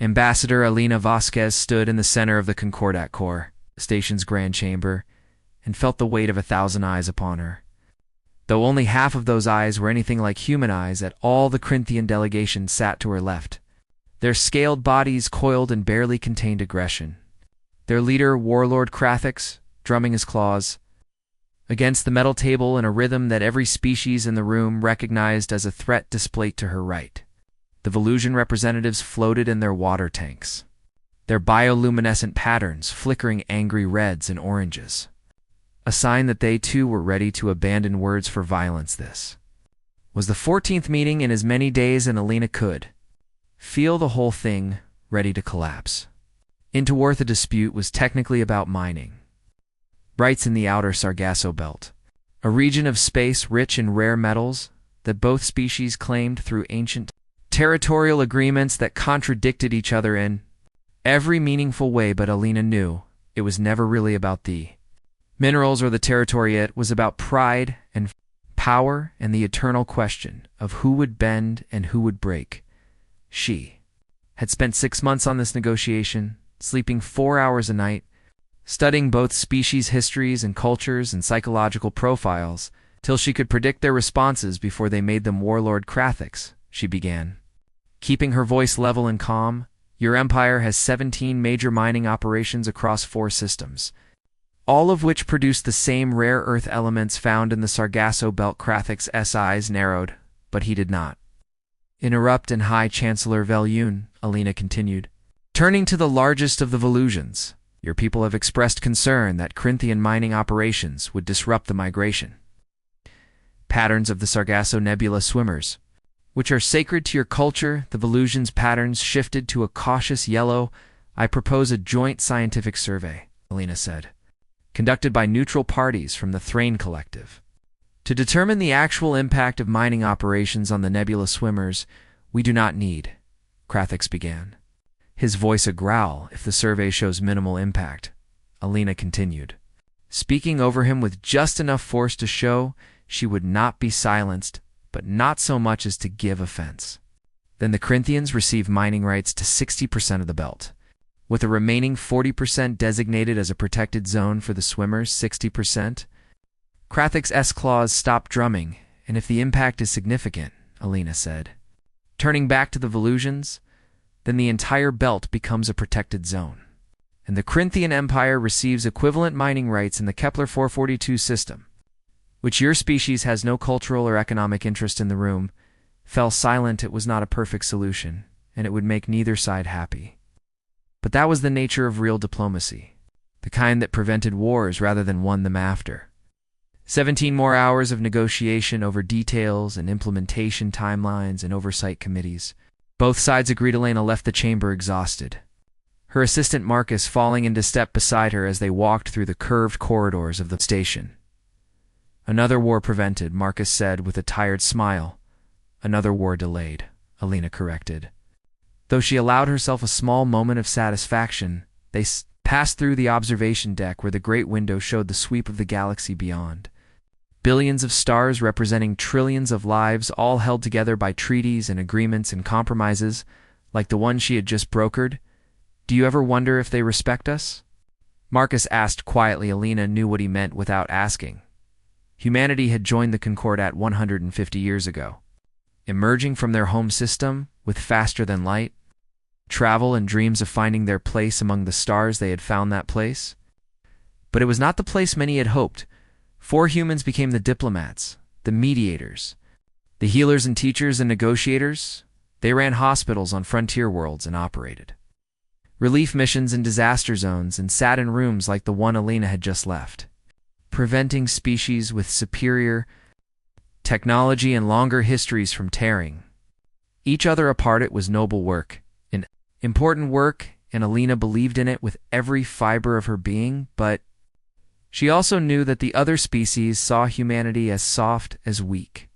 Ambassador Elena Vasquez stood in the center of the Concordat Corps, the station's grand chamber, and felt the weight of 1,000 eyes upon her. Though only half of those eyes were anything like human eyes, at all the Corinthian delegation sat to her left. Their scaled bodies coiled and barely contained aggression. Their leader, Warlord Krathix, drumming his claws against the metal table in a rhythm that every species in the room recognized as a threat displayed to her right. The Volusian representatives floated in their water tanks, their bioluminescent patterns flickering angry reds and oranges, a sign that they too were ready to abandon words for violence. This was the 14th meeting in as many days, and Alina could feel the whole thing ready to collapse. Into the dispute was technically about mining rights in the outer Sargasso Belt, a region of space rich in rare metals that both species claimed through ancient territorial agreements that contradicted each other in every meaningful way. But Alina knew it was never really about the minerals or the territory. It was about pride and power and the eternal question of who would bend and who would break. She had spent 6 months on this negotiation, sleeping 4 hours a night, studying both species' histories and cultures and psychological profiles, till she could predict their responses before they made them. Warlord Krathix, she began, keeping her voice level and calm, your empire has 17 major mining operations across 4 systems, all of which produce the same rare earth elements found in the Sargasso Belt. Krathix's eyes narrowed, but he did not interrupt. And High Chancellor Velyun, Alina continued, turning to the largest of the Volusians, your people have expressed concern that Corinthian mining operations would disrupt the migration patterns of the Sargasso Nebula swimmers, which are sacred to your culture. The Volusians' patterns shifted to a cautious yellow. I propose a joint scientific survey, Alina said, conducted by neutral parties from the Thrain Collective, to determine the actual impact of mining operations on the nebula swimmers. We do not need, Krathix began, his voice a growl. If the survey shows minimal impact, Alina continued, speaking over him with just enough force to show she would not be silenced, but not so much as to give offense. Then the Corinthians receive mining rights to 60% of the belt, with the remaining 40% designated as a protected zone for the swimmers. 60%? Krathix's claws stopped drumming. And if the impact is significant, Alina said, turning back to the Volusians, then the entire belt becomes a protected zone, and the Corinthian Empire receives equivalent mining rights in the Kepler 442 system, which your species has no cultural or economic interest in. The room fell silent. It was not a perfect solution, and it would make neither side happy. But that was the nature of real diplomacy, the kind that prevented wars rather than won them after. 17 more hours of negotiation over details and implementation timelines and oversight committees. Both sides agreed. Elena left the chamber exhausted, her assistant Marcus falling into step beside her as they walked through the curved corridors of the station. Another war prevented, Marcus said with a tired smile. Another war delayed, Alina corrected. Though she allowed herself a small moment of satisfaction, they passed through the observation deck where the great window showed the sweep of the galaxy beyond. Billions of stars representing trillions of lives, all held together by treaties and agreements and compromises, like the one she had just brokered. Do you ever wonder if they respect us? Marcus asked quietly. Alina knew what he meant without asking. Humanity had joined the Concordat 150 years ago, emerging from their home system with faster-than-light travel and dreams of finding their place among the stars. They had found that place. But it was not the place many had hoped. 4 humans became the diplomats, the mediators, the healers and teachers and negotiators. They ran hospitals on frontier worlds and operated relief missions in disaster zones and sat in rooms like the one Alina had just left, preventing species with superior technology and longer histories from tearing each other apart. It was noble work, an important work, and Alina believed in it with every fiber of her being, but she also knew that the other species saw humanity as soft, as weak,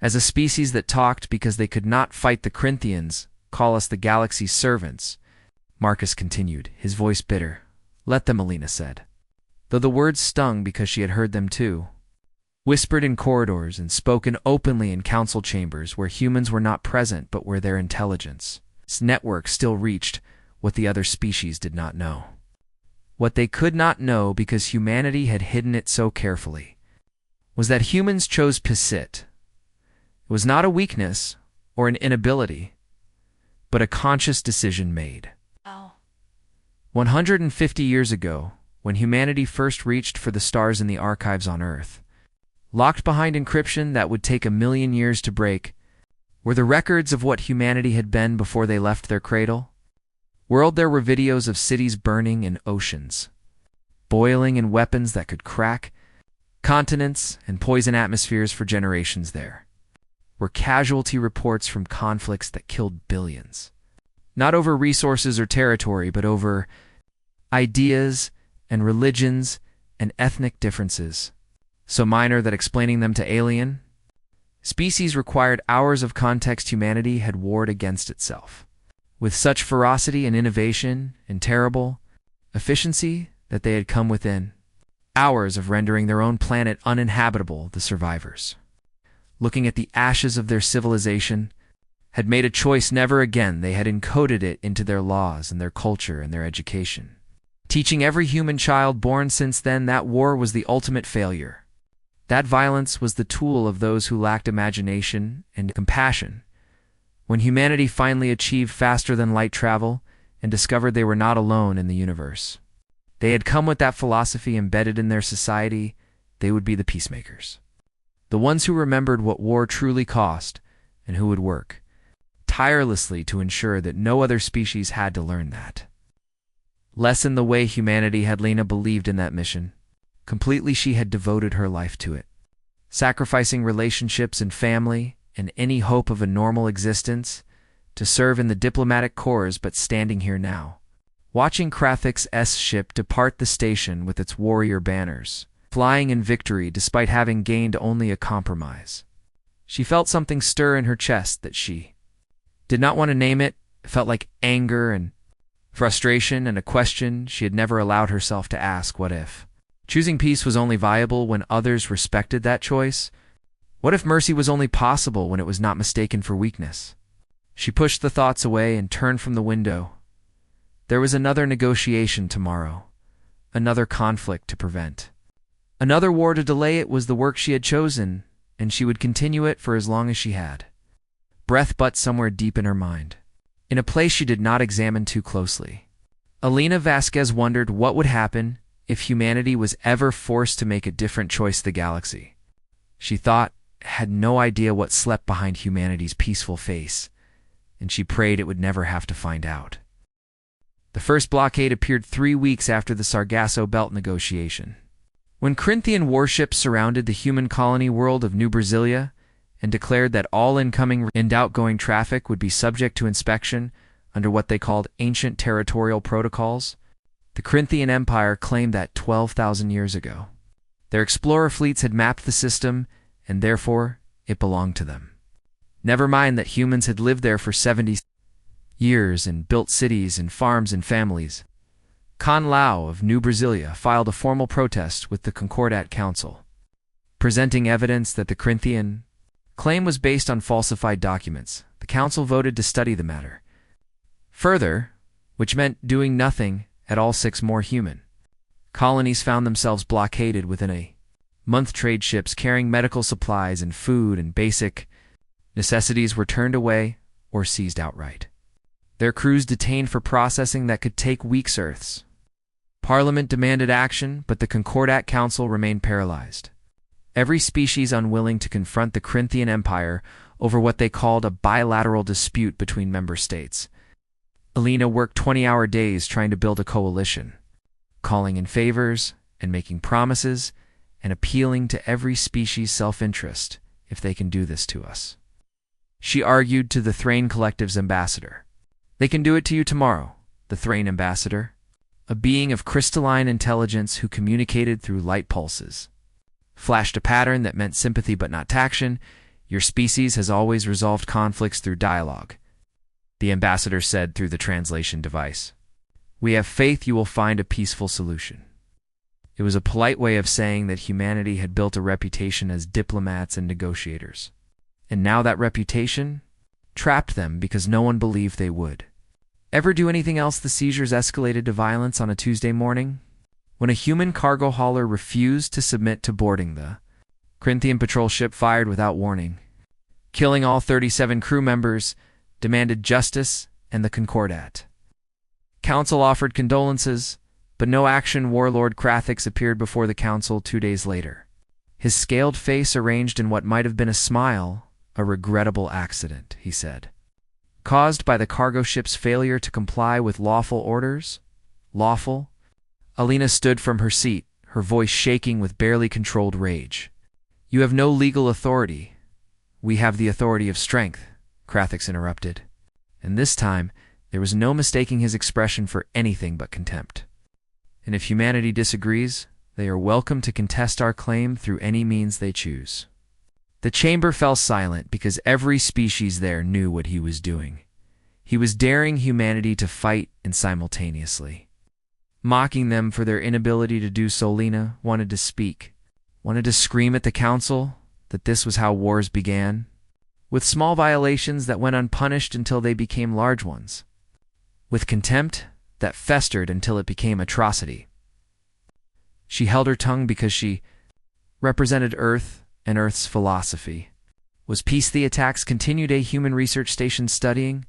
as a species that talked because they could not fight the Corinthians. Call us the galaxy's servants, Marcus continued, his voice bitter. Let them, Alina said, though the words stung because she had heard them too. Whispered in corridors and spoken openly in council chambers where humans were not present but were their intelligence. This network still reached what the other species did not know. What they could not know, because humanity had hidden it so carefully, was that humans chose Pisit. It was not a weakness or an inability, but a conscious decision made. Oh. 150 years ago, when humanity first reached for the stars in the archives on Earth, locked behind encryption that would take 1,000,000 years to break, were the records of what humanity had been before they left their cradle. World, there were videos of cities burning and oceans boiling, and weapons that could crack continents and poison atmospheres for generations. There were casualty reports from conflicts that killed billions, not over resources or territory, but over ideas and religions and ethnic differences, so minor that explaining them to alien species required hours of context. Humanity had warred against itself with such ferocity and innovation and terrible efficiency that they had come within hours of rendering their own planet uninhabitable. The survivors, looking at the ashes of their civilization, had made a choice never again. They had encoded it into their laws and their culture and their education, teaching every human child born since then that war was the ultimate failure, that violence was the tool of those who lacked imagination and compassion. When humanity finally achieved faster-than-light travel and discovered they were not alone in the universe, they had come with that philosophy embedded in their society. They would be the peacemakers, the ones who remembered what war truly cost, and who would work tirelessly to ensure that no other species had to learn that lesson the way humanity had. Lena believed in that mission completely. She had devoted her life to it, sacrificing relationships and family and any hope of a normal existence to serve in the diplomatic corps. But standing here now, watching Krathik's ship depart the station with its warrior banners flying in victory despite having gained only a compromise, she felt something stir in her chest that she did not want to name. It felt like anger and frustration, and a question she had never allowed herself to ask. What if choosing peace was only viable when others respected that choice? What if mercy was only possible when it was not mistaken for weakness? She pushed the thoughts away and turned from the window. There was another negotiation tomorrow, another conflict to prevent, another war to delay. It was the work she had chosen, and she would continue it for as long as she had breath. But somewhere deep in her mind, in a place she did not examine too closely, Alina Vasquez wondered what would happen if humanity was ever forced to make a different choice. The galaxy, she thought, had no idea what slept behind humanity's peaceful face, and she prayed it would never have to find out. The first blockade appeared 3 weeks after the Sargasso Belt negotiation, when Corinthian warships surrounded the human colony world of New Brasilia and declared that all incoming and outgoing traffic would be subject to inspection under what they called ancient territorial protocols. The Corinthian Empire claimed that 12,000 years ago, their explorer fleets had mapped the system, and therefore it belonged to them. Never mind that humans had lived there for 70 years and built cities and farms and families. Con Lao of New Brasilia filed a formal protest with the Concordat Council, presenting evidence that the Corinthian claim was based on falsified documents. The council voted to study the matter further, which meant doing nothing at all. 6 more human colonies found themselves blockaded within a month. Trade ships carrying medical supplies and food and basic necessities were turned away or seized outright, their crews detained for processing that could take weeks. Earth's Parliament demanded action, but the Concordat Council remained paralyzed, every species unwilling to confront the Corinthian Empire over what they called a bilateral dispute between member states. Alina worked 20-hour days trying to build a coalition, calling in favors and making promises and appealing to every species' self-interest. If they can do this to us, she argued to the Thrain Collective's ambassador. They can do it to you tomorrow. The Thrain ambassador, a being of crystalline intelligence who communicated through light pulses, flashed a pattern that meant sympathy but not taction. Your species has always resolved conflicts through dialogue, the ambassador said through the translation device. We have faith you will find a peaceful solution. It was a polite way of saying that humanity had built a reputation as diplomats and negotiators, and now that reputation trapped them because no one believed they would. Ever do anything else? The seizures escalated to violence on a Tuesday morning, when a human cargo hauler refused to submit to boarding. The Corinthian patrol ship fired without warning, killing all 37 crew members, demanded justice, and the Concordat Council offered condolences, but no action. Warlord Krathix appeared before the council 2 days later, his scaled face arranged in what might have been a smile. A regrettable accident, he said, caused by the cargo ship's failure to comply with lawful orders. Lawful? Alina stood from her seat, her voice shaking with barely controlled rage. You have no legal authority. We have the authority of strength, Krathix interrupted. And this time, there was no mistaking his expression for anything but contempt. And if humanity disagrees, they are welcome to contest our claim through any means they choose. The chamber fell silent because every species there knew what he was doing. He was daring humanity to fight and simultaneously mocking them for their inability to do so. Lena wanted to speak, wanted to scream at the council that this was how wars began, with small violations that went unpunished until they became large ones, with contempt that festered until it became atrocity. She held her tongue because she represented Earth and Earth's philosophy. Was peace? The attacks continued. A human research station studying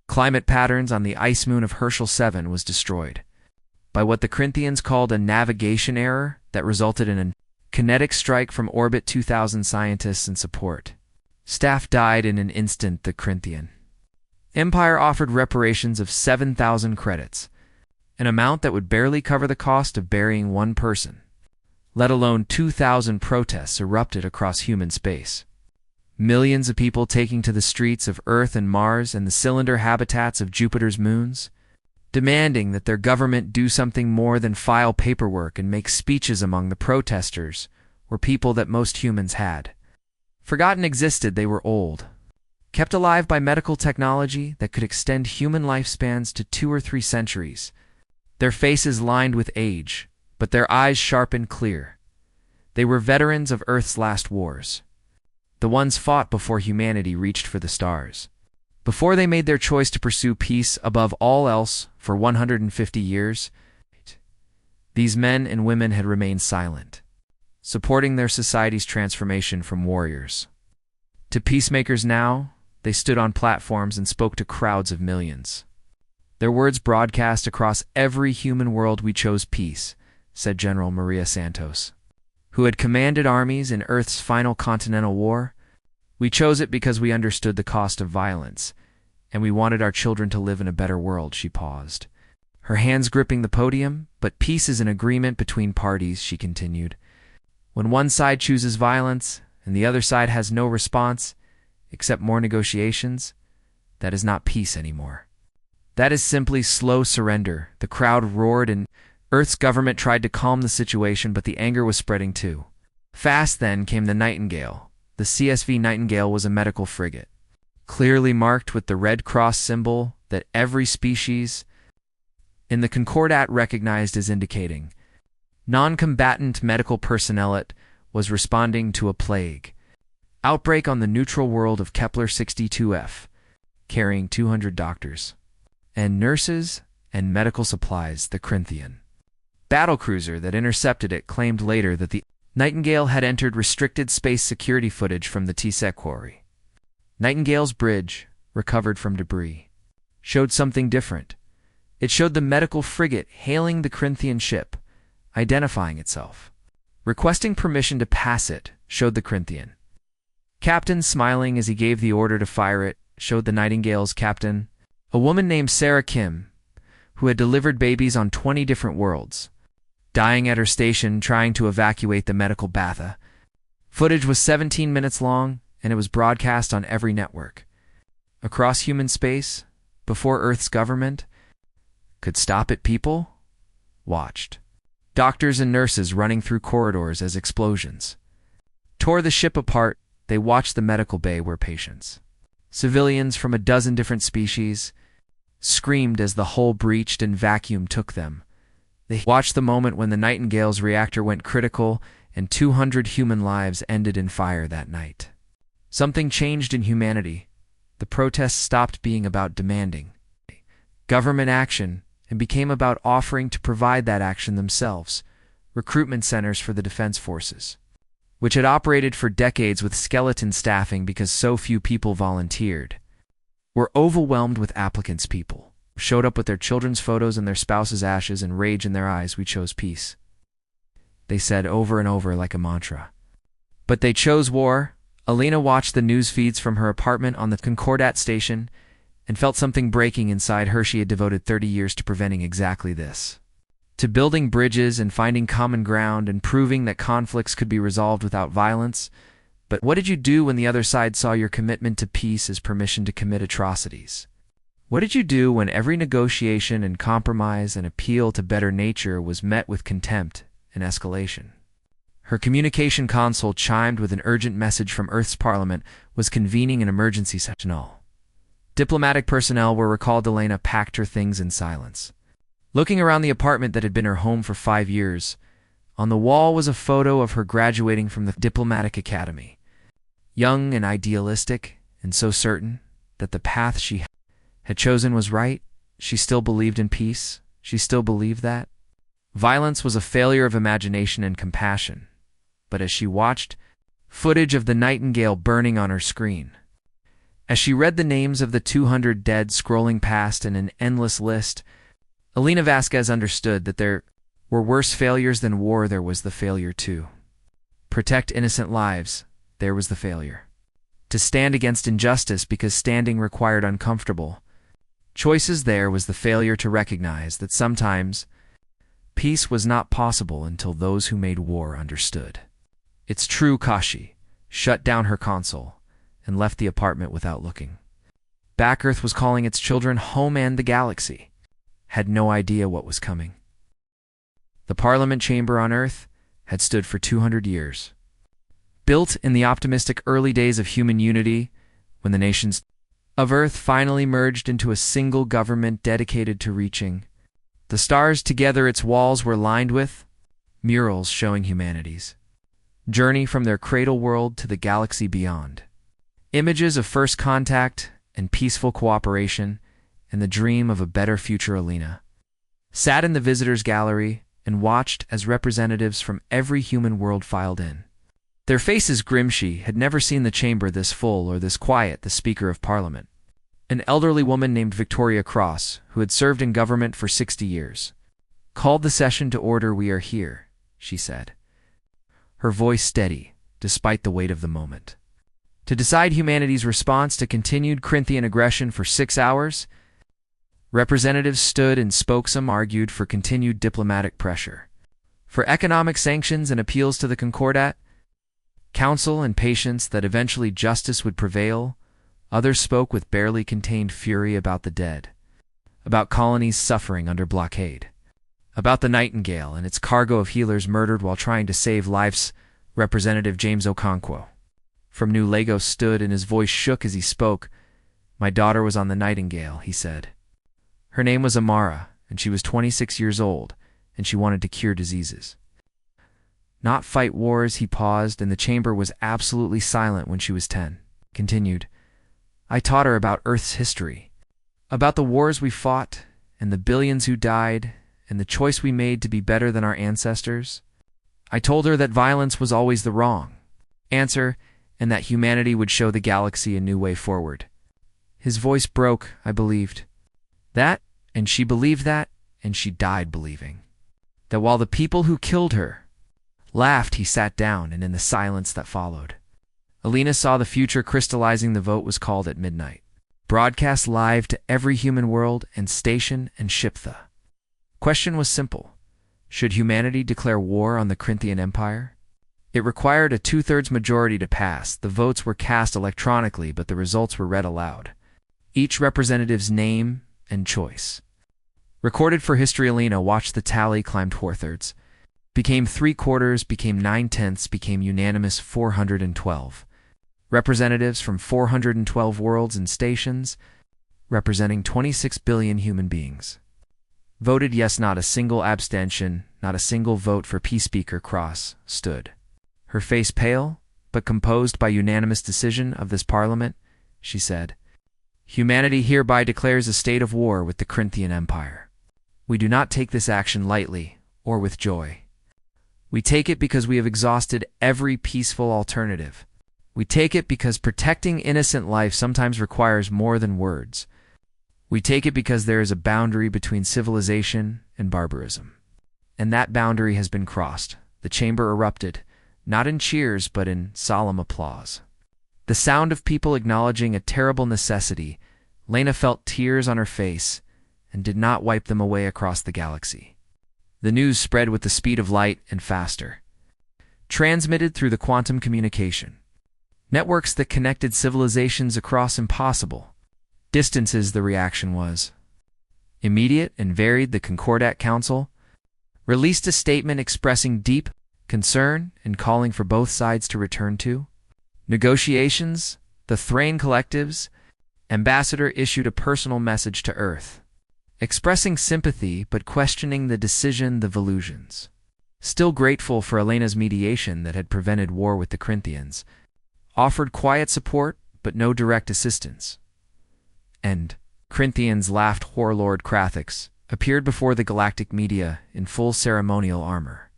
climate patterns on the ice moon of Herschel 7 was destroyed by what the Corinthians called a navigation error that resulted in a kinetic strike from orbit. 2,000 scientists and support staff died in an instant. The Corinthian Empire offered reparations of 7,000 credits, an amount that would barely cover the cost of burying one person, let alone 2,000. Protests erupted across human space. Millions of people taking to the streets of Earth and Mars and the cylinder habitats of Jupiter's moons, demanding that their government do something more than file paperwork and make speeches. Among the protesters were people that most humans had forgotten existed. They were old, kept alive by medical technology that could extend human lifespans to 2 or 3 centuries, their faces lined with age, but their eyes sharp and clear. They were veterans of Earth's last wars, the ones fought before humanity reached for the stars, before they made their choice to pursue peace above all else for 150 years. These men and women had remained silent, supporting their society's transformation from warriors to peacemakers. Now, they stood on platforms and spoke to crowds of millions. Their words broadcast across every human world. We chose peace, said General Maria Santos, who had commanded armies in Earth's final continental war. We chose it because we understood the cost of violence, and we wanted our children to live in a better world. She paused, her hands gripping the podium. But peace is an agreement between parties, she continued. When one side chooses violence and the other side has no response except more negotiations, that is not peace anymore. That is simply slow surrender. The crowd roared, and Earth's government tried to calm the situation, but the anger was spreading too fast. Then came the Nightingale. The CSV Nightingale was a medical frigate, clearly marked with the Red Cross symbol that every species in the Concordat recognized as indicating non-combatant medical personnel. It was responding to a plague outbreak on the neutral world of Kepler 62F, carrying 200 doctors and nurses and medical supplies. The Corinthian battlecruiser that intercepted it claimed later that the Nightingale had entered restricted space security footage from the Tsek quarry. Nightingale's bridge, recovered from debris, showed something different. It showed the medical frigate hailing the Corinthian ship, identifying itself, requesting permission to pass it. Showed the Corinthian captain smiling as he gave the order to fire it. Showed the Nightingale's captain, a woman named Sarah Kim, who had delivered babies on 20 different worlds, dying at her station trying to evacuate the medical batha. Footage was 17 minutes long, and it was broadcast on every network across human space before Earth's government could stop it. People watched doctors and nurses running through corridors as explosions tore the ship apart. They watched the medical bay where patients, civilians from a dozen different species, screamed as the hull breached and vacuum took them. They watched the moment when the Nightingale's reactor went critical and 200 human lives ended in fire that night. Something changed in humanity. The protests stopped being about demanding government action and became about offering to provide that action themselves. Recruitment centers for the defense forces, which had operated for decades with skeleton staffing because so few people volunteered, were overwhelmed with applicants. People showed up with their children's photos and their spouses' ashes and rage in their eyes. We chose peace, they said over and over like a mantra. But they chose war. Alina watched the news feeds from her apartment on the Concordat station and felt something breaking inside her. She had devoted 30 years to preventing exactly this, to building bridges and finding common ground and proving that conflicts could be resolved without violence. But what did you do when the other side saw your commitment to peace as permission to commit atrocities? What did you do when every negotiation and compromise and appeal to better nature was met with contempt and escalation? Her communication console chimed with an urgent message from Earth's parliament was convening an emergency session. All diplomatic personnel were recalled. Elena packed her things in silence. Looking around the apartment that had been her home for 5 years, on the wall was a photo of her graduating from the diplomatic academy. Young and idealistic, and so certain that the path she had chosen was right, she still believed in peace. She still believed that violence was a failure of imagination and compassion. But as she watched footage of the nightingale burning on her screen, as she read the names of the 200 dead scrolling past in an endless list, Alina Vasquez understood that there were worse failures than war. There was the failure to protect innocent lives. There was the failure to stand against injustice because standing required uncomfortable choices. There was the failure to recognize that sometimes peace was not possible until those who made war understood. It's true. Kashi shut down her console and left the apartment without looking back. Earth was calling its children home, and the galaxy had no idea what was coming. The Parliament chamber on Earth had stood for 200 years. Built in the optimistic early days of human unity, when the nations of Earth finally merged into a single government dedicated to reaching the stars together, its walls were lined with murals showing humanity's journey from their cradle world to the galaxy beyond. Images of first contact and peaceful cooperation and the dream of a better future. Alina sat in the visitors' gallery and watched as representatives from every human world filed in. Their faces grim. She had never seen the chamber this full or this quiet. The Speaker of Parliament, an elderly woman named Victoria Cross, who had served in government for 60 years, called the session to order. We are here, she said, her voice steady despite the weight of the moment, to decide humanity's response to continued Corinthian aggression. For 6 hours, representatives stood and spoke. Some argued for continued diplomatic pressure, for economic sanctions and appeals to the Concordat Council and patience that eventually justice would prevail. Others spoke with barely contained fury about the dead, about colonies suffering under blockade, about the Nightingale and its cargo of healers murdered while trying to save lives. Representative James Okonkwo from New Lagos stood, and his voice shook as he spoke. My daughter was on the Nightingale, he said. Her name was Amara, and she was 26 years old, and she wanted to cure diseases, not fight wars. He paused, and the chamber was absolutely silent. When she was 10, continued, I taught her about Earth's history, about the wars we fought, and the billions who died, and the choice we made to be better than our ancestors. I told her that violence was always the wrong answer, and that humanity would show the galaxy a new way forward. His voice broke. I believed that, and she believed that, and she died believing that. While the people who killed her laughed, he sat down, and in the silence that followed, Alina saw the future crystallizing. The vote was called at midnight, broadcast live to every human world and station and ship. The question was simple. Should humanity declare war on the Corinthian Empire? It required a 2/3 majority to pass. The votes were cast electronically, but the results were read aloud, each representative's name and choice. Recorded for history. Alina watched the tally climb 4/3, became 3/4, became 9/10, became unanimous 412. Representatives from 412 worlds and stations, representing 26 billion human beings, voted yes. Not a single abstention, not a single vote for peace. Speaker Cross stood, her face pale, but composed by unanimous decision of this parliament. She said, Humanity hereby declares a state of war with the Corinthian Empire. We do not take this action lightly or with joy. We take it because we have exhausted every peaceful alternative. We take it because protecting innocent life sometimes requires more than words. We take it because there is a boundary between civilization and barbarism. And that boundary has been crossed. The chamber erupted, not in cheers but in solemn applause. The sound of people acknowledging a terrible necessity. Lena felt tears on her face and did not wipe them away across the galaxy. The news spread with the speed of light and faster. Transmitted through the quantum communication. Networks that connected civilizations across impossible distances, the reaction was immediate and varied. The Concordat Council released a statement expressing deep concern and calling for both sides to return to negotiations. The Thrain Collective's ambassador issued a personal message to Earth, expressing sympathy but questioning the decision. The Volusians, still grateful for Elena's mediation that had prevented war with the Corinthians, offered quiet support but no direct assistance. And Corinthians laughed. Warlord Krathix appeared before the galactic media in full ceremonial armor.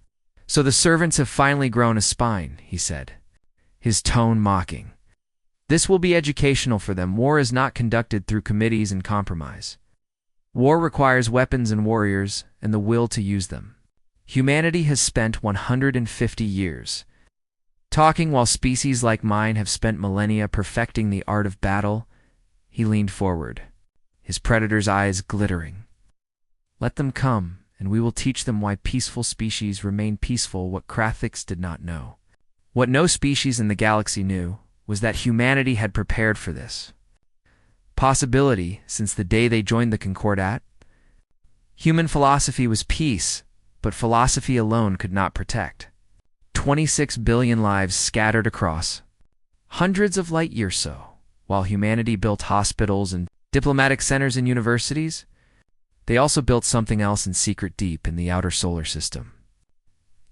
"So the servants have finally grown a spine," he said, his tone mocking. "This will be educational for them. War is not conducted through committees and compromise. War requires weapons and warriors and the will to use them. Humanity has spent 150 years talking while species like mine have spent millennia perfecting the art of battle." He leaned forward, his predator's eyes glittering. "Let them come, and we will teach them why peaceful species remain peaceful." What Krathix did not know, what no species in the galaxy knew, was that humanity had prepared for this possibility since the day they joined the Concordat. Human philosophy was peace, but philosophy alone could not protect 26 billion lives scattered across hundreds of light years. So, while humanity built hospitals and diplomatic centers and universities, they also built something else in secret deep in the outer solar system.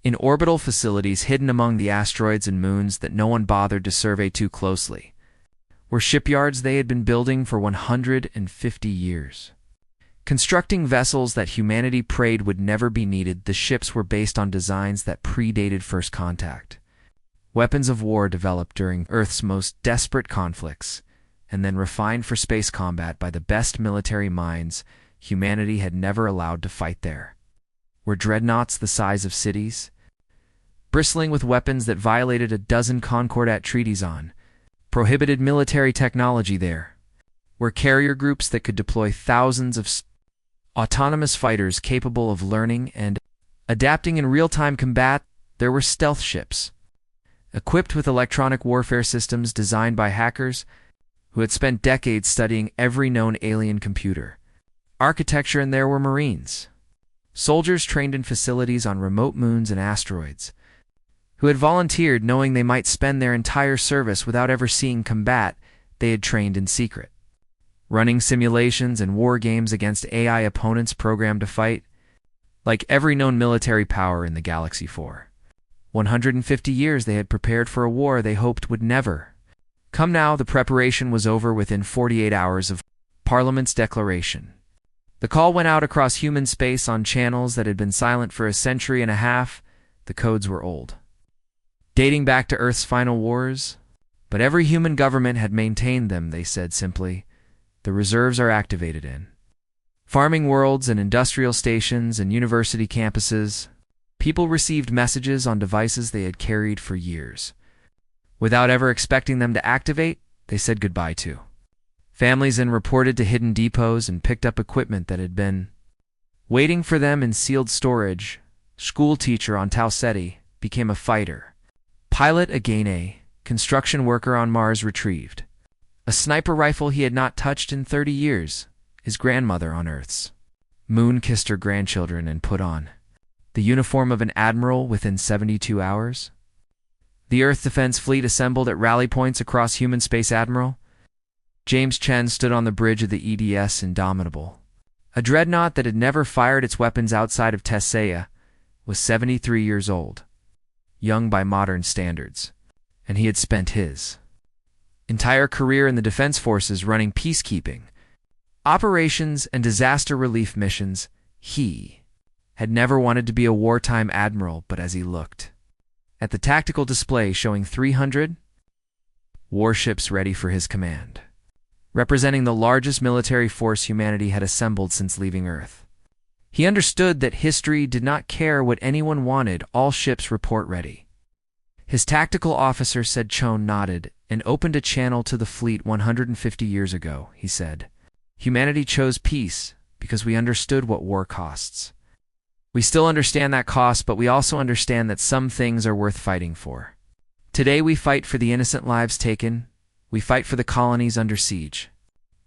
In orbital facilities hidden among the asteroids and moons that no one bothered to survey too closely, were shipyards they had been building for 150 years. Constructing vessels that humanity prayed would never be needed. The ships were based on designs that predated first contact. Weapons of war developed during Earth's most desperate conflicts, and then refined for space combat by the best military minds humanity had never allowed to fight there. Were dreadnoughts the size of cities, bristling with weapons that violated a dozen Concordat treaties on prohibited military technology there? Were carrier groups that could deploy thousands of autonomous fighters capable of learning and adapting in real-time combat? There were stealth ships, equipped with electronic warfare systems designed by hackers who had spent decades studying every known alien computer architecture. And there were Marines, soldiers trained in facilities on remote moons and asteroids, who had volunteered knowing they might spend their entire service without ever seeing combat. They had trained in secret, running simulations and war games against AI opponents programmed to fight like every known military power in the galaxy. For 150 years they had prepared for a war they hoped would never come. Now the preparation was over within 48 hours of Parliament's declaration. The call went out across human space on channels that had been silent for a century and a half. The codes were old, dating back to Earth's final wars, but every human government had maintained them. They said simply, "The reserves are activated in farming worlds and industrial stations and university campuses." People received messages on devices they had carried for years. Without ever expecting them to activate, they said goodbye to families and reported to hidden depots and picked up equipment that had been waiting for them in sealed storage. School teacher on Tau Ceti became a fighter. Pilot again, a construction worker on Mars retrieved a sniper rifle he had not touched in 30 years. His grandmother on Earth's moon kissed her grandchildren and put on the uniform of an admiral within 72 hours. The Earth Defense Fleet assembled at rally points across human space. Admiral James Chen stood on the bridge of the EDS Indomitable. A dreadnought that had never fired its weapons outside of Tesseia was 73 years old, young by modern standards, and he had spent his entire career in the defense forces running peacekeeping, operations, and disaster relief missions, he had never wanted to be a wartime admiral, but as he looked at the tactical display showing 300 warships ready for his command, representing the largest military force humanity had assembled since leaving Earth, he understood that history did not care what anyone wanted. All ships report ready. His tactical officer said. Chone nodded and opened a channel to the fleet. 150 years ago, he said, humanity chose peace because we understood what war costs. We still understand that cost, but we also understand that some things are worth fighting for. Today we fight for the innocent lives taken. We fight for the colonies under siege.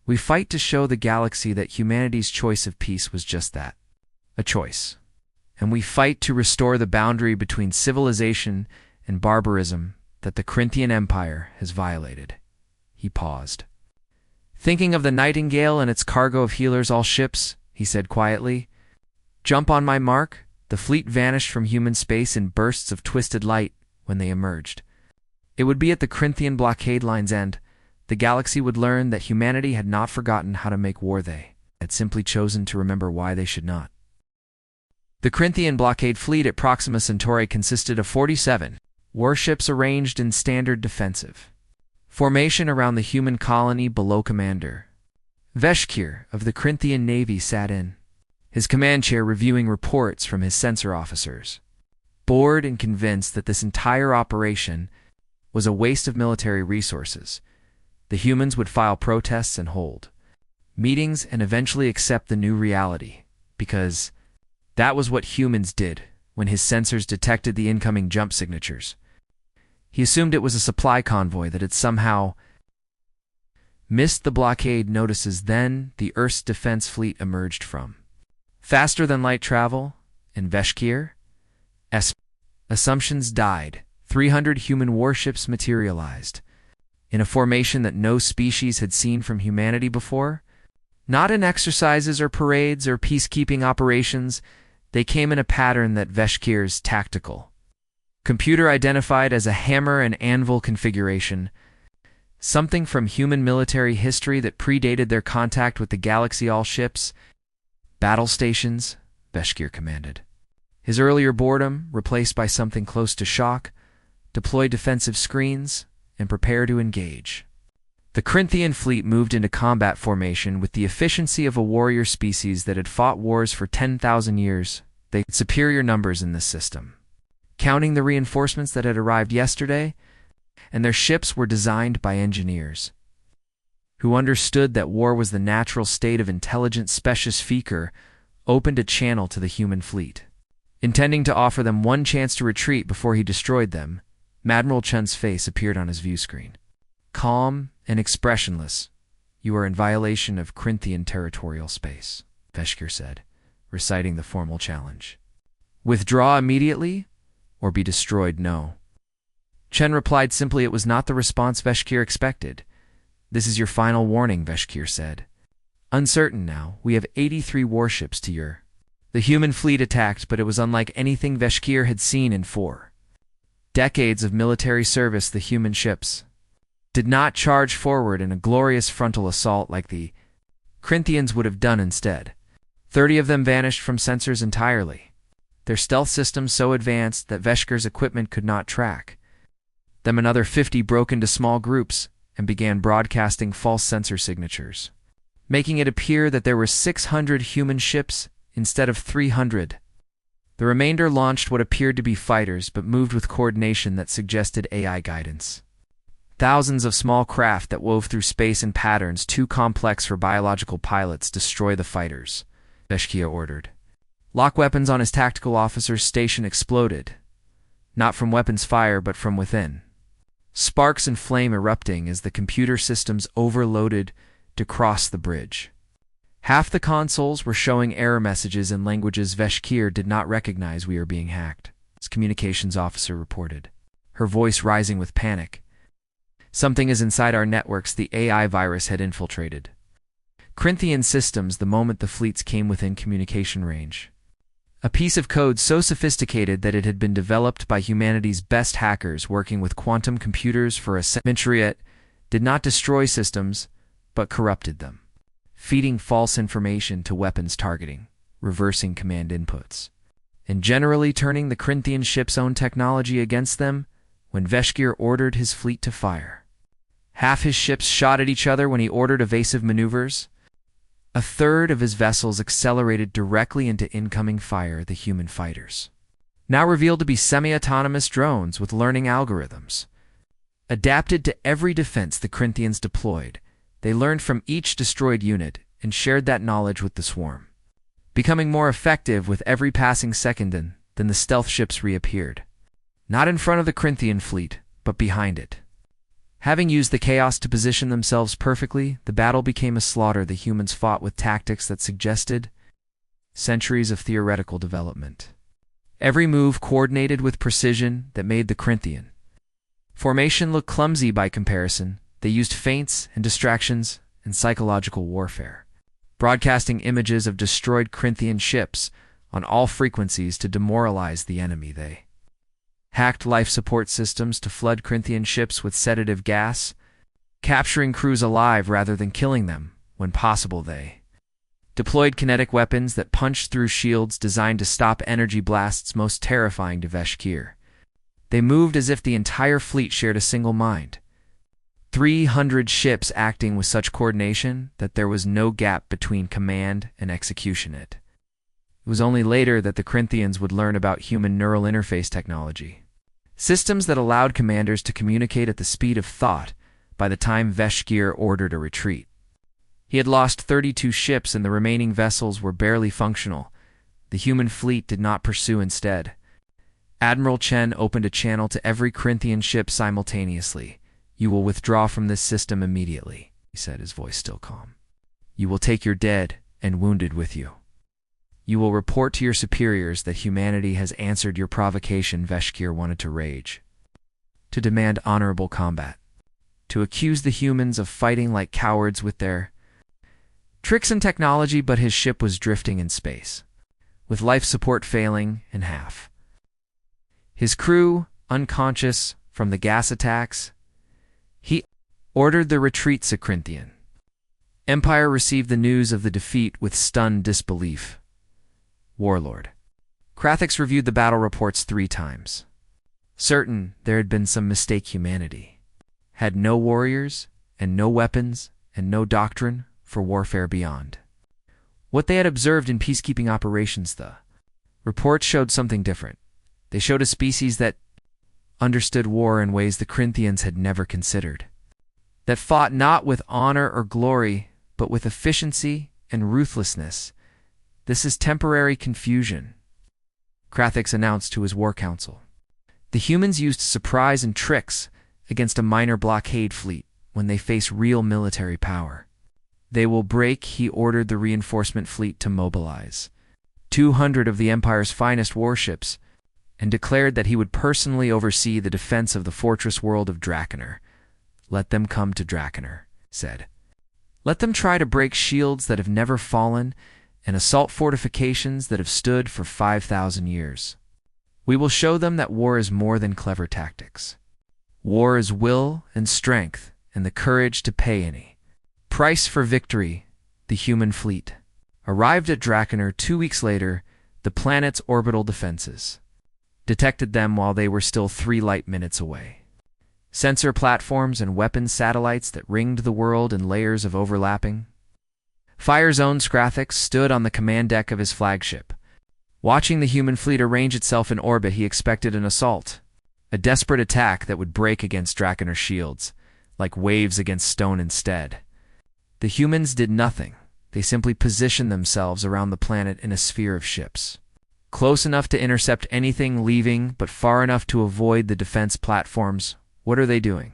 We fight to show the galaxy that humanity's choice of peace was just that, a choice. And we fight to restore the boundary between civilization and barbarism that the Corinthian Empire has violated. He paused. Thinking of the Nightingale and its cargo of healers, all ships, he said quietly, jump on my mark. The fleet vanished from human space in bursts of twisted light when they emerged. It would be at the Corinthian blockade line's end. The galaxy would learn that humanity had not forgotten how to make war. They had simply chosen to remember why they should not. The Corinthian blockade fleet at Proxima Centauri consisted of 47 warships arranged in standard defensive formation around the human colony below. Commander Veshkir of the Corinthian Navy sat in his command chair reviewing reports from his sensor officers, bored and convinced that this entire operation was a waste of military resources. The humans would file protests and hold meetings and eventually accept the new reality, because that was what humans did when his sensors detected the incoming jump signatures. He assumed it was a supply convoy that had somehow missed the blockade notices. Then the Earth's defense fleet emerged from faster than light travel, and Veshkir's assumptions died. 300 human warships materialized in a formation that no species had seen from humanity before. Not in exercises or parades or peacekeeping operations. They came in a pattern that Veshkir's tactical computer identified as a hammer and anvil configuration, something from human military history that predated their contact with the galaxy. All ships, battle stations, Veshkir commanded. His earlier boredom replaced by something close to shock. Deploy defensive screens and prepare to engage. The Corinthian fleet moved into combat formation with the efficiency of a warrior species that had fought wars for 10,000 years. They had superior numbers in this system, counting the reinforcements that had arrived yesterday, and their ships were designed by engineers who understood that war was the natural state of intelligent. Specious Feker opened a channel to the human fleet, intending to offer them one chance to retreat before he destroyed them. Admiral Chun's face appeared on his view screen. Calm and expressionless. You are in violation of Corinthian territorial space, Veshkir said, reciting the formal challenge. Withdraw immediately, or be destroyed. No. Chen replied simply. It was not the response Veshkir expected. This is your final warning, Veshkir said. Uncertain now, we have 83 warships to your. The human fleet attacked, but it was unlike anything Veshkir had seen in 4 decades of military service. The human ships did not charge forward in a glorious frontal assault like the Corinthians would have done. Instead, 30 of them vanished from sensors entirely, their stealth systems so advanced that Veshkir's equipment could not track them. Another 50 broke into small groups and began broadcasting false sensor signatures, making it appear that there were 600 human ships instead of 300. The remainder launched what appeared to be fighters, but moved with coordination that suggested AI guidance. Thousands of small craft that wove through space in patterns too complex for biological pilots. Destroy the fighters, Veshkir ordered. Lock weapons on his tactical officer's station exploded, not from weapons fire but from within. Sparks and flame erupting as the computer systems overloaded to cross the bridge. Half the consoles were showing error messages in languages Veshkir did not recognize. We are being hacked, his communications officer reported, her voice rising with panic. Something is inside our networks. The AI virus had infiltrated Corinthian systems the moment the fleets came within communication range. A piece of code so sophisticated that it had been developed by humanity's best hackers working with quantum computers for a century. did not destroy systems, but corrupted them, feeding false information to weapons targeting, reversing command inputs, and generally turning the Corinthian ship's own technology against them when Veshkir ordered his fleet to fire. Half his ships shot at each other when he ordered evasive maneuvers. A third of his vessels accelerated directly into incoming fire, the human fighters, now revealed to be semi-autonomous drones with learning algorithms. Adapted to every defense the Corinthians deployed, they learned from each destroyed unit and shared that knowledge with the swarm, becoming more effective with every passing second. Then the stealth ships reappeared, not in front of the Corinthian fleet, but behind it. Having used the chaos to position themselves perfectly, the battle became a slaughter. The humans fought with tactics that suggested centuries of theoretical development. Every move coordinated with precision that made the Corinthian formation look clumsy by comparison. They used feints and distractions and psychological warfare, broadcasting images of destroyed Corinthian ships on all frequencies to demoralize the enemy. They hacked life support systems to flood Corinthian ships with sedative gas, capturing crews alive rather than killing them when possible. They deployed kinetic weapons that punched through shields designed to stop energy blasts most terrifying to Veshkir. They moved as if the entire fleet shared a single mind, 300 ships acting with such coordination that there was no gap between command and execution. It was only later that the Corinthians would learn about human neural interface technology, systems that allowed commanders to communicate at the speed of thought. By the time Veshkir ordered a retreat, he had lost 32 ships and the remaining vessels were barely functional. The human fleet did not pursue. Instead, Admiral Chen opened a channel to every Corinthian ship simultaneously. "You will withdraw from this system immediately," he said, his voice still calm. "You will take your dead and wounded with you. You will report to your superiors that humanity has answered your provocation." Veshkir wanted to rage, to demand honorable combat, to accuse the humans of fighting like cowards with their tricks and technology, but his ship was drifting in space, with life support failing in half, his crew unconscious from the gas attacks. He ordered the retreat. The Corinthian Empire received the news of the defeat with stunned disbelief. Warlord Krathix reviewed the battle reports 3 times. Certain there had been some mistake. Humanity had no warriors and no weapons and no doctrine for warfare beyond what they had observed in peacekeeping operations. The reports showed something different. They showed a species that understood war in ways the Corinthians had never considered, that fought not with honor or glory, but with efficiency and ruthlessness. "This is temporary confusion," Krathix announced to his war council. "The humans used surprise and tricks against a minor blockade fleet when they face real military power. They will break." He ordered the reinforcement fleet to mobilize 200 of the Empire's finest warships and declared that he would personally oversee the defense of the fortress world of Draconer. "Let them come to Draconer," said. "Let them try to break shields that have never fallen and assault fortifications that have stood for 5,000 years. We will show them that war is more than clever tactics. War is will and strength and the courage to pay any price for victory." The human fleet arrived at Draconer 2 weeks later. The planet's orbital defenses detected them while they were still 3 light minutes away. Sensor platforms and weapons satellites that ringed the world in layers of overlapping fire zones. Krathix stood on the command deck of his flagship, watching the human fleet arrange itself in orbit. He expected an assault, a desperate attack that would break against Draconer shields, like waves against stone. Instead, the humans did nothing. They simply positioned themselves around the planet in a sphere of ships, close enough to intercept anything leaving, but far enough to avoid the defense platforms. "What are they doing?"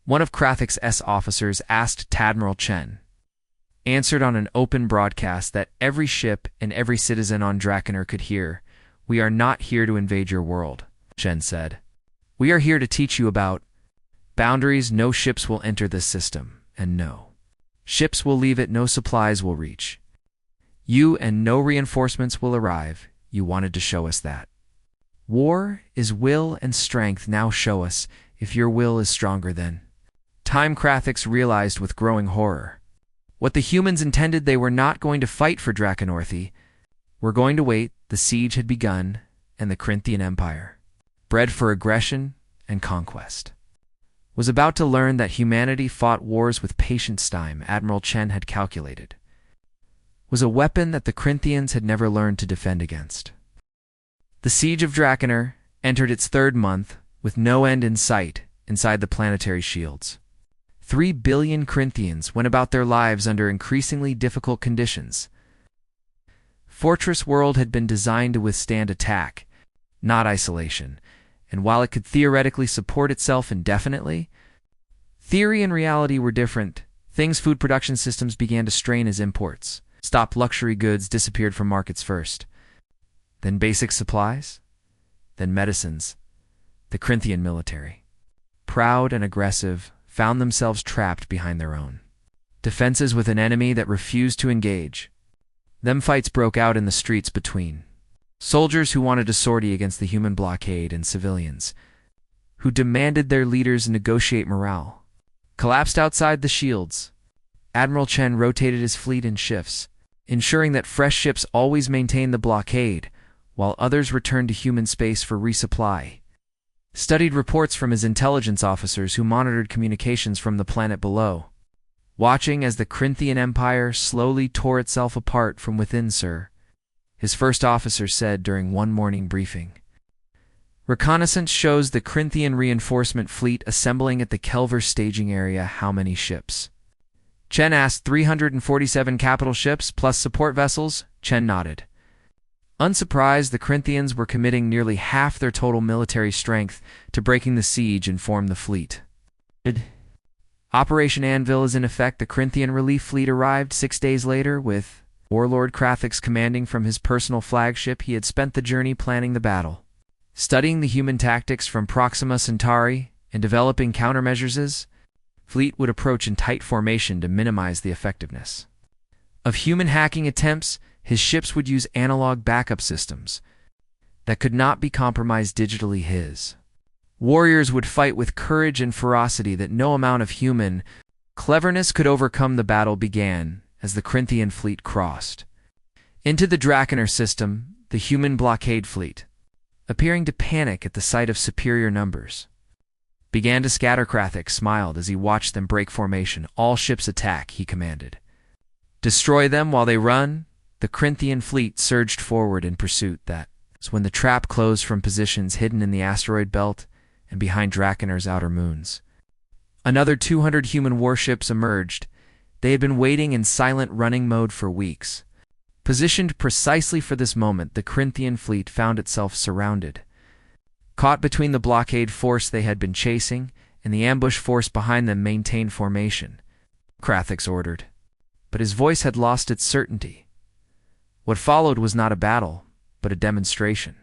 one of Krathix's officers asked. Admiral Chen answered on an open broadcast that every ship and every citizen on Draconer could hear. "We are not here to invade your world," Chen said. "We are here to teach you about boundaries. No ships will enter this system, and no ships will leave it. No supplies will reach you, and no reinforcements will arrive. You wanted to show us that. War is will and strength. Now show us if your will is stronger than time Krathix realized with growing horror. What the humans intended, they were not going to fight for Draconorthi. Were going to wait. The siege had begun, and the Corinthian Empire, bred for aggression and conquest, was about to learn that humanity fought wars with patience. Time, Admiral Chen had calculated, was a weapon that the Corinthians had never learned to defend against. The siege of Draconor entered its third month, with no end in sight inside the planetary shields. 3 billion Corinthians went about their lives under increasingly difficult conditions. Fortress World had been designed to withstand attack, not isolation, and while it could theoretically support itself indefinitely, theory and reality were different. Food production systems began to strain as imports stopped. Luxury goods disappeared from markets first, then basic supplies, then medicines. The Corinthian military, proud and aggressive, found themselves trapped behind their own defenses with an enemy that refused to engage. Them fights broke out in the streets between soldiers who wanted a sortie against the human blockade and civilians who demanded their leaders negotiate morale. Collapsed outside the shields, Admiral Chen rotated his fleet in shifts, ensuring that fresh ships always maintained the blockade, while others returned to human space for resupply. Studied reports from his intelligence officers who monitored communications from the planet below, watching as the Corinthian Empire slowly tore itself apart from within. Sir, his first officer said during one morning briefing, reconnaissance shows the Corinthian reinforcement fleet assembling at the Kelver staging area. How many ships? Chen asked. 347 capital ships plus support vessels. Chen nodded. Unsurprised, the Corinthians were committing nearly half their total military strength to breaking the siege and form the fleet. Operation Anvil is in effect. The Corinthian relief fleet arrived 6 days later, with Warlord Krathix commanding from his personal flagship. He had spent the journey planning the battle, studying the human tactics from Proxima Centauri, and developing countermeasures. Fleet would approach in tight formation to minimize the effectiveness of human hacking attempts. His ships would use analog backup systems that could not be compromised digitally. His warriors would fight with courage and ferocity that no amount of human cleverness could overcome. The battle began as the Corinthian fleet crossed into the Draconor system. The human blockade fleet, appearing to panic at the sight of superior numbers, began to scatter. Krathix smiled as he watched them break formation. All ships attack, he commanded. Destroy them while they run. The Corinthian fleet surged forward in pursuit. That was when the trap closed from positions hidden in the asteroid belt and behind Draconor's outer moons. Another 200 human warships emerged. They had been waiting in silent running mode for weeks. Positioned precisely for this moment, the Corinthian fleet found itself surrounded, caught between the blockade force they had been chasing and the ambush force behind them. Maintained formation, Krathix ordered, but his voice had lost its certainty. What followed was not a battle, but a demonstration.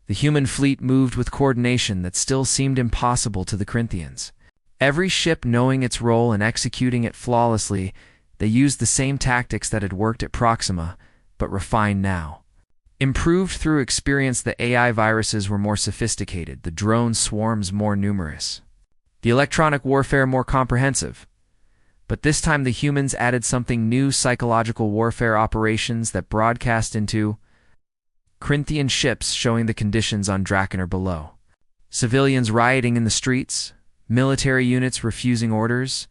The human fleet moved with coordination that still seemed impossible to the Corinthians. Every ship knowing its role and executing it flawlessly. They used the same tactics that had worked at Proxima, but refined now. Improved through experience, the AI viruses were more sophisticated, the drone swarms more numerous, the electronic warfare more comprehensive. But this time the humans added something new: psychological warfare operations that broadcast into Corinthian ships, showing the conditions on Draconor below. Civilians rioting in the streets, military units refusing orders,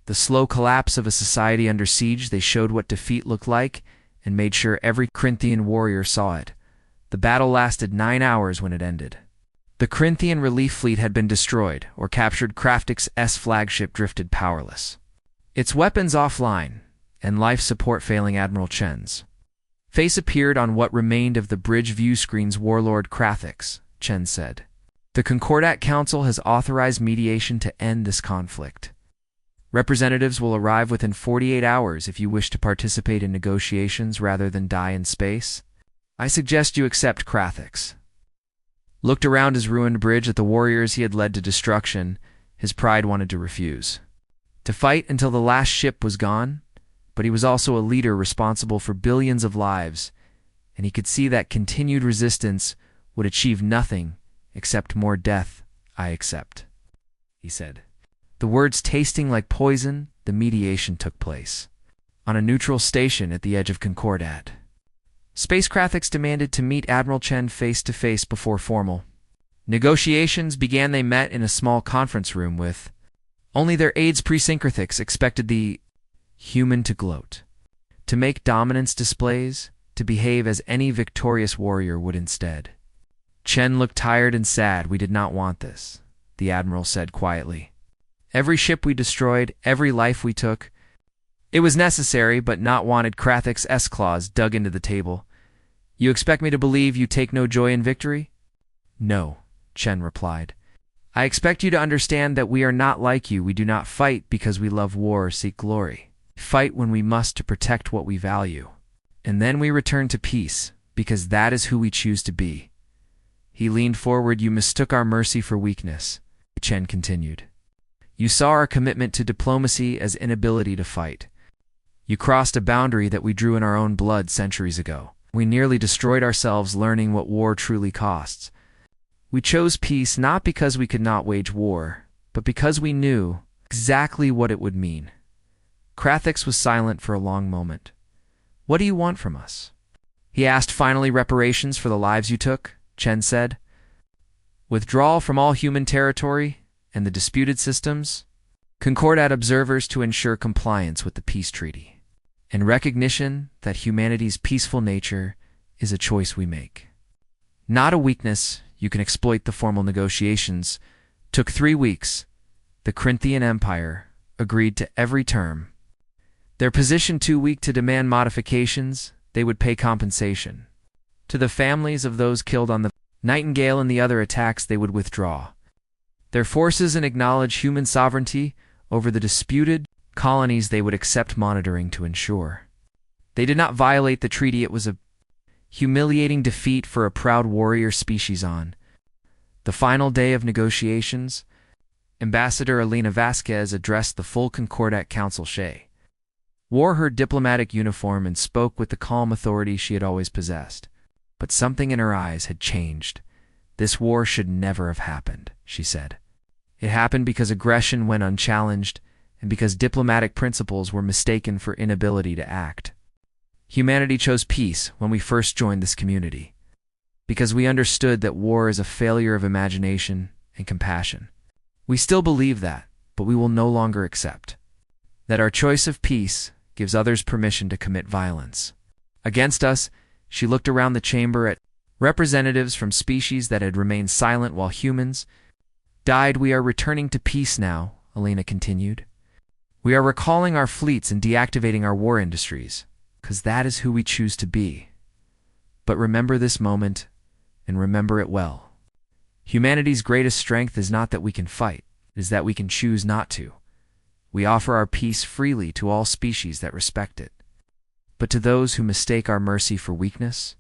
the slow collapse of a society under siege. They showed what defeat looked like and made sure every Corinthian warrior saw it. The battle lasted 9 hours when it ended. The Corinthian relief fleet had been destroyed or captured. Krathix's flagship drifted powerless, its weapons offline, and life support failing. Admiral Chen's face appeared on what remained of the bridge view screens. Warlord Krathix, Chen said, the Concordat Council has authorized mediation to end this conflict. Representatives will arrive within 48 hours if you wish to participate in negotiations rather than die in space. I suggest you accept. Krathix looked around his ruined bridge at the warriors he had led to destruction. His pride wanted to refuse to fight until the last ship was gone, but he was also a leader responsible for billions of lives, and he could see that continued resistance would achieve nothing except more death. I accept, he said. The words tasting like poison, the mediation took place. On a neutral station at the edge of Concordat. Spacecrafts demanded to meet Admiral Chen face-to-face before formal negotiations began. They met in a small conference room with only their aides pre-synchretics expected the human to gloat, to make dominance displays, to behave as any victorious warrior would instead. Chen looked tired and sad. "We did not want this," the Admiral said quietly. "Every ship we destroyed, every life we took, it was necessary but not wanted." Krathik's S-claws dug into the table. "You expect me to believe you take no joy in victory?" "No," Chen replied. "I expect you to understand that we are not like you. We do not fight because we love war or seek glory. We fight when we must to protect what we value. And then we return to peace, because that is who we choose to be." He leaned forward. "You mistook our mercy for weakness," Chen continued. "You saw our commitment to diplomacy as inability to fight. You crossed a boundary that we drew in our own blood centuries ago. We nearly destroyed ourselves learning what war truly costs. We chose peace not because we could not wage war, but because we knew exactly what it would mean." Krathix was silent for a long moment. "What do you want from us?" he asked finally. "Reparations for the lives you took," Chen said. "Withdrawal from all human territory and the disputed systems. Concordat observers to ensure compliance with the peace treaty. And recognition that humanity's peaceful nature is a choice we make. Not a weakness. You can exploit the formal negotiations. Took 3 weeks. The Corinthian Empire agreed to every term. Their position too weak to demand modifications, they would pay compensation. To the families of those killed on the Nightingale and the other attacks, they would withdraw their forces and acknowledge human sovereignty over the disputed colonies. They would accept monitoring to ensure they did not violate the treaty. It was a humiliating defeat for a proud warrior species. On the final day of negotiations, Ambassador Elena Vasquez addressed the full Concordat Council. She wore her diplomatic uniform and spoke with the calm authority she had always possessed. But something in her eyes had changed. "This war should never have happened," she said. "It happened because aggression went unchallenged and because diplomatic principles were mistaken for inability to act. Humanity chose peace when we first joined this community, because we understood that war is a failure of imagination and compassion. We still believe that, but we will no longer accept that our choice of peace gives others permission to commit violence against us." She looked around the chamber at representatives from species that had remained silent while humans died. "We are returning to peace now," Elena continued. "We are recalling our fleets and deactivating our war industries, because that is who we choose to be. But remember this moment, and remember it well. Humanity's greatest strength is not that we can fight, it is that we can choose not to. We offer our peace freely to all species that respect it. But to those who mistake our mercy for weakness,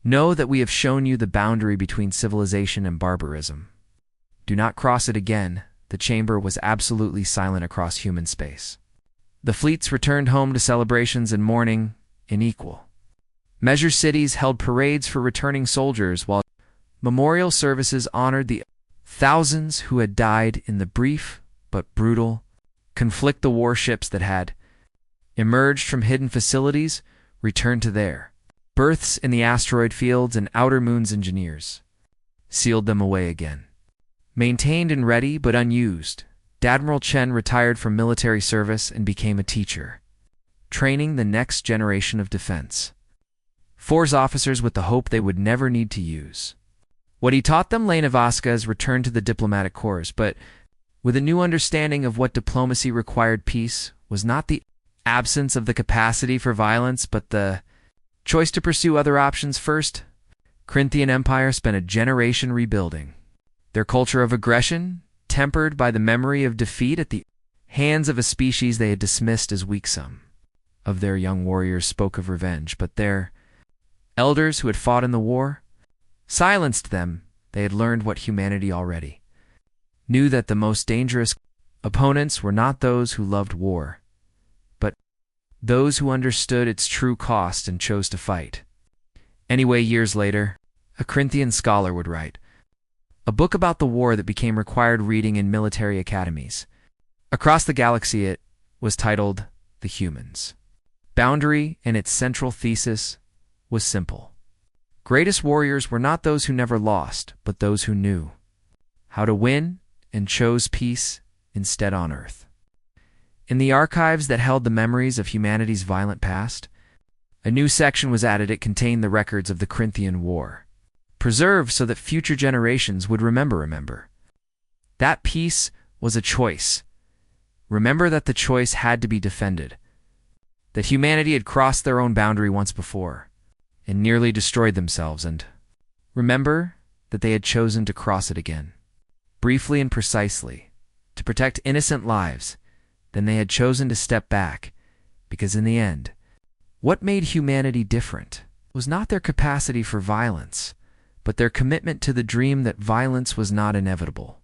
know that we have shown you the boundary between civilization and barbarism. Do not cross it again." The chamber was absolutely silent across human space. The fleets returned home to celebrations and mourning in equal measure. Cities held parades for returning soldiers, while memorial services honored the thousands who had died in the brief but brutal conflict. The warships that had emerged from hidden facilities returned to their berths in the asteroid fields, and outer moons engineers sealed them away again. Maintained and ready but unused, Admiral Chen retired from military service and became a teacher, training the next generation of defense force officers with the hope they would never need to use what he taught them. Lena Vasquez returned to the diplomatic corps, but with a new understanding of what diplomacy required. Peace was not the absence of the capacity for violence, but the choice to pursue other options first. Corinthian Empire spent a generation rebuilding their culture of aggression, tempered by the memory of defeat at the hands of a species they had dismissed as weak. Some of their young warriors spoke of revenge, but their elders who had fought in the war silenced them. They had learned what humanity already knew, that the most dangerous opponents were not those who loved war, but those who understood its true cost and chose to fight. Anyway, years later, a Corinthian scholar would write a book about the war that became required reading in military academies. Across the galaxy it was titled The Humans. Boundary and its central thesis was simple. Greatest warriors were not those who never lost, but those who knew how to win and chose peace instead on Earth. In the archives that held the memories of humanity's violent past, a new section was added. It contained the records of the Corinthian War, preserved so that future generations would remember. That peace was a choice. Remember that the choice had to be defended, that humanity had crossed their own boundary once before and nearly destroyed themselves, and remember that they had chosen to cross it again, briefly and precisely, to protect innocent lives. Then they had chosen to step back, because in the end, what made humanity different was not their capacity for violence, but their commitment to the dream that violence was not inevitable.